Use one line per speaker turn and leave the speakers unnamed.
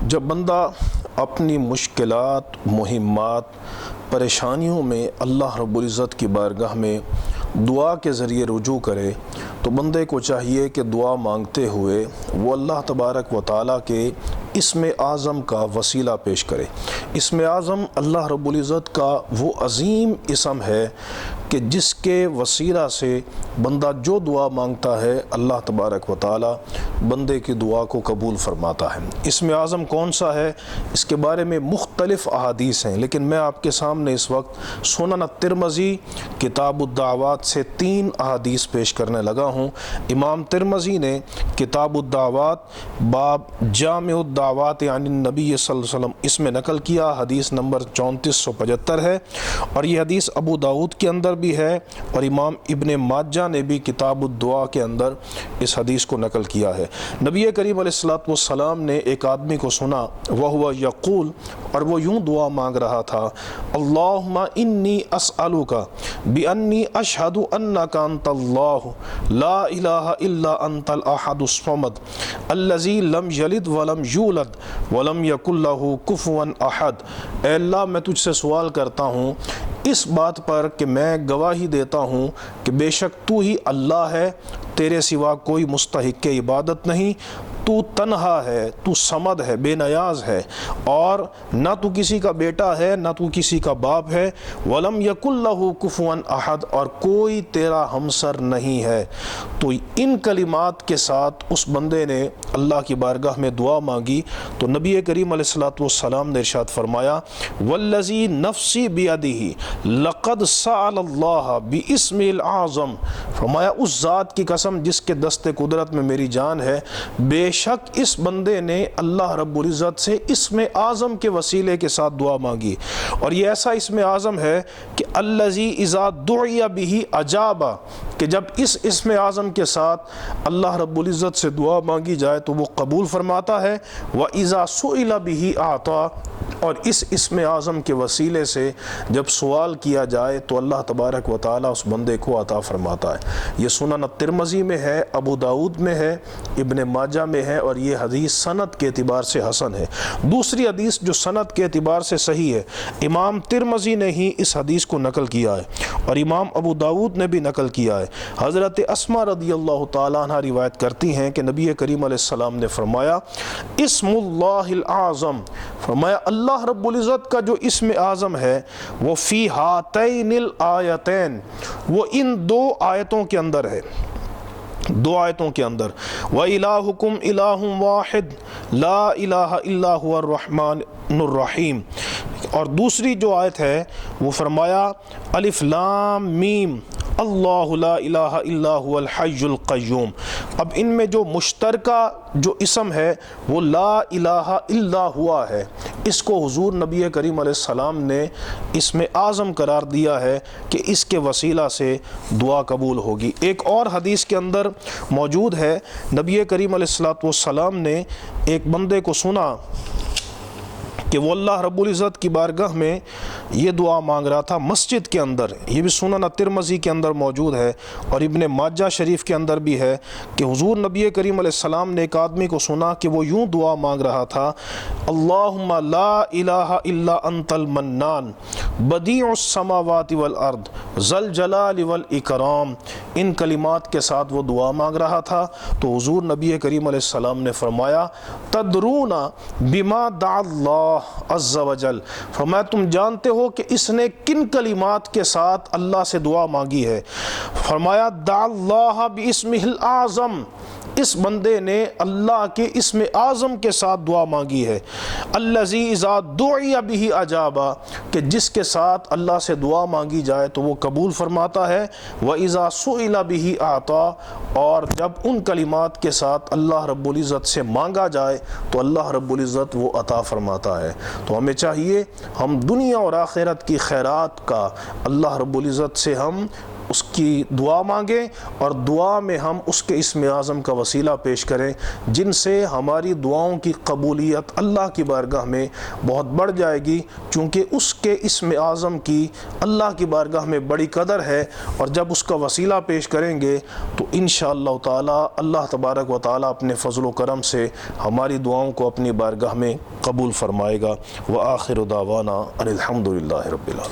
جب بندہ اپنی مشکلات، مہمات، پریشانیوں میں اللہ رب العزت کی بارگاہ میں دعا کے ذریعے رجوع کرے تو بندے کو چاہیے کہ دعا مانگتے ہوئے وہ اللہ تبارک و تعالیٰ کے اسم اعظم کا وسیلہ پیش کرے۔ اسم اعظم اللہ رب العزت کا وہ عظیم اسم ہے کہ جس کے وسیلہ سے بندہ جو دعا مانگتا ہے اللہ تبارک و تعالیٰ بندے کی دعا کو قبول فرماتا ہے۔ اسم اعظم کون سا ہے اس کے بارے میں مختلف احادیث ہیں، لیکن میں آپ کے سامنے اس وقت سنن الترمذی کتاب الدعوات سے 3 احادیث پیش کرنے لگا ہوں۔ امام ترمذی نے کتاب الدعوات باب جامع الدعوات عن النبی صلی اللہ علیہ وسلم اس میں نقل کیا، حدیث نمبر 3475 ہے، اور یہ حدیث ابو داؤد کے اندر بھی ہے، اور امام ابن ماجہ نے بھی کتاب الدعا کے اندر اس حدیث کو نقل کیا ہے۔ نبی کریم علیہ الصلوۃ والسلام نے ایک آدمی کو سنا وہو یقول، اور وہ یوں دعا مانگ رہا تھا، اللہم انی اسألک بانی اشہد انک انت اللہ لا الہ الا انت الاحد الصمد الذی لم یلد ولم یولد ولم یکن لہ کفوا احد۔ اے اللہ، میں تجھ سے سوال کرتا ہوں اس بات پر کہ میں گواہی دیتا ہوں کہ بے شک تو ہی اللہ ہے، تیرے سوا کوئی مستحق عبادت نہیں، تو تنہا ہے، تو صمد ہے، بے نیاز ہے، اور نہ تو کسی کا بیٹا ہے نہ تو کسی کا باپ ہے، ولم یکن لہ کفوا احد، اور کوئی تیرا ہمسر نہیں ہے۔ تو ان کلمات کے ساتھ اس بندے نے اللہ کی بارگاہ میں دعا مانگی تو نبی کریم علیہ الصلوۃ والسلام نے ارشاد فرمایا، والذی نفسی بیدہ لقد سأل اللہ باسم الاعظم، فرمایا اس ذات کی قسم جس کے دست قدرت میں میری جان ہے، بے شک اس بندے نے اللہ رب العزت سے اسم اعظم کے وسیلے کے ساتھ دعا مانگی، اور یہ ایسا اسم اعظم ہے کہ الذی اذا دعی بہ اجاب، کہ جب اس اسم اعظم کے ساتھ اللہ رب العزت سے دعا مانگی جائے تو وہ قبول فرماتا ہے، وَإِذَا سُئِلَ بِهِ أَعْطَى، اور اس اسم اعظم کے وسیلے سے جب سوال کیا جائے تو اللہ تبارک و تعالیٰ اس بندے کو عطا فرماتا ہے۔ یہ سنن الترمذی میں ہے، ابو داؤد میں ہے، ابن ماجہ میں ہے، اور یہ حدیث سند کے اعتبار سے حسن ہے۔ دوسری حدیث جو سند کے اعتبار سے صحیح ہے، امام ترمذی نے ہی اس حدیث کو نقل کیا ہے اور امام ابو داؤد نے بھی نقل کیا ہے۔ حضرت اسماء رضی اللہ تعالیٰ عنہ روایت کرتی ہیں کہ نبی کریم علیہ السلام نے فرمایا، اسم اللہ العظم، فرمایا اللہ رب العزت کا جو اسم اعظم ہے وہ فی ہاتین الآیتین، وہ ان 2 آیتوں کے اندر ہے، 2 آیتوں کے اندر، وَإِلَٰهُكُمْ إِلَٰهٌ وَاحِدٌ لَا إِلَٰهَ إِلَّا هُوَ الرَّحْمَٰنُ الرَّحِيمُ۔ اور دوسری جو آیت ہے وہ فرمایا، الف لام میم اللہ لا الہ الا هو الحی القیوم۔ اب ان میں جو مشترکہ جو اسم ہے وہ لا الہ الا ہوا ہے، اس کو حضور نبی کریم علیہ السلام نے اسم اعظم قرار دیا ہے کہ اس کے وسیلہ سے دعا قبول ہوگی۔ ایک اور حدیث کے اندر موجود ہے، نبی کریم علیہ السلام نے ایک بندے کو سنا کہ وہ اللہ رب العزت کی بارگاہ میں یہ دعا مانگ رہا تھا مسجد کے اندر، یہ بھی سنن الترمذی کے اندر موجود ہے اور ابن ماجہ شریف کے اندر بھی ہے کہ حضور نبی کریم علیہ السلام نے ایک آدمی کو سنا کہ وہ یوں دعا مانگ رہا تھا، اللہم لا الہ الا انت المنان بدیع السماوات والارض ذی الجلال والاکرام۔ ان کلمات کے ساتھ وہ دعا مانگ رہا تھا تو حضور نبی کریم علیہ السلام نے فرمایا، تدرون بما دعا اللہ عز وجل، فرمایا تم جانتے ہو کہ اس نے کن کلمات کے ساتھ اللہ سے دعا مانگی ہے؟ فرمایا، دعا اللہ باسمہ الاعظم، اس بندے نے اللہ کے اسم اعظم کے ساتھ دعا مانگی ہے، الذی اذا دعی بہ اجاب، کہ جس کے ساتھ اللہ سے دعا مانگی جائے تو وہ قبول فرماتا ہے، وَإِذَا سُئِلَ بِهِ أَعْطَى، اور جب ان کلمات کے ساتھ اللہ رب العزت سے مانگا جائے تو اللہ رب العزت وہ عطا فرماتا ہے۔ تو ہمیں چاہیے ہم دنیا اور آخرت کی خیرات کا اللہ رب العزت سے ہم اس کی دعا مانگیں اور دعا میں ہم اس کے اسم اعظم کا وسیلہ پیش کریں جن سے ہماری دعاؤں کی قبولیت اللہ کی بارگاہ میں بہت بڑھ جائے گی، چونکہ اس کے اسم اعظم کی اللہ کی بارگاہ میں بڑی قدر ہے، اور جب اس کا وسیلہ پیش کریں گے تو انشاءاللہ تعالی اللہ تبارک و تعالی اپنے فضل و کرم سے ہماری دعاؤں کو اپنی بارگاہ میں قبول فرمائے گا۔ وآخر دعوانا ان الحمد للہ رب العالمین۔